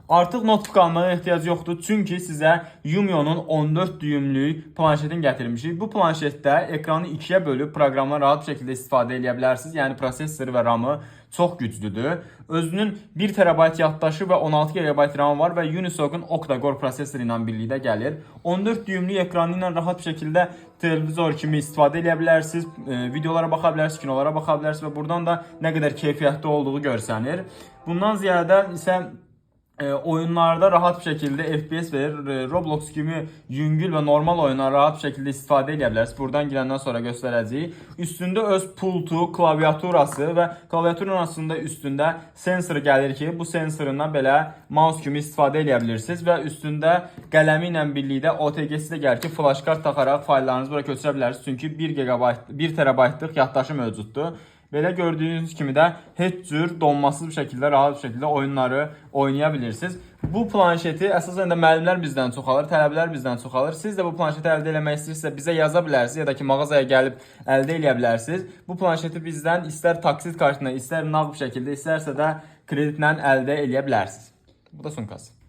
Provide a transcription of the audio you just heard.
Artıq notebook almağa ehtiyac yoxdur, çünki sizə Yumio'nun 14 düyümlük planşetini gətirmişik. Bu planşetdə ekranı ikiyə bölüb proqramdan rahat bir şəkildə istifadə edə bilərsiniz. Yəni prosessoru və RAM-ı çox güclüdür. Özünün 1 TB yaddaşı və 16 GB RAM var və Unisoc-un octa-core prosessoru ilə birlikdə gəlir. 14 düyümlük ekranı ilə rahat bir şəkildə televizor kimi istifadə edə bilərsiniz. Videolara baxa bilərsiniz, kinolara baxa bilərsiniz və buradan da nə qədər keyfiyyətli olduğu görsənir. Bundan ziyadə isə oyunlarda rahat bir şəkildə FPS verir. Roblox kimi yüngül və normal oyunlar rahat bir şəkildə istifadə edə bilərsiniz. Buradan girəndən sonra göstərəcəyik. Üstündə öz pultu, klaviaturası və klaviaturasının da üstündə sensor gəlir ki, bu sensorundan belə mouse kimi istifadə edə bilirsiniz və üstündə qələmi ilə birlikdə OTG-si də gəlir ki, flash kart taxaraq fayllarınızı bura köçürə bilərsiniz. Çünki 1 TB-lıq yaddaşı mövcuddur. Belə gördüyünüz kimi də heç cür donmasız bir şəkildə, rahat bir şəkildə oyunları oynaya bilirsiniz. Bu planşeti əsasən də müəllimlər bizdən çox alır, tələbələr bizdən çox alır. Siz də bu planşeti əldə etmək istəyirsinizsə bizə yaza bilərsiniz ya da ki mağazaya gəlib əldə edə bilərsiniz. Bu planşeti bizdən istər taksit kartına, istər nağd bir şəkildə, istərsə də kreditlə əldə edə bilərsiniz. Bu da sumkası.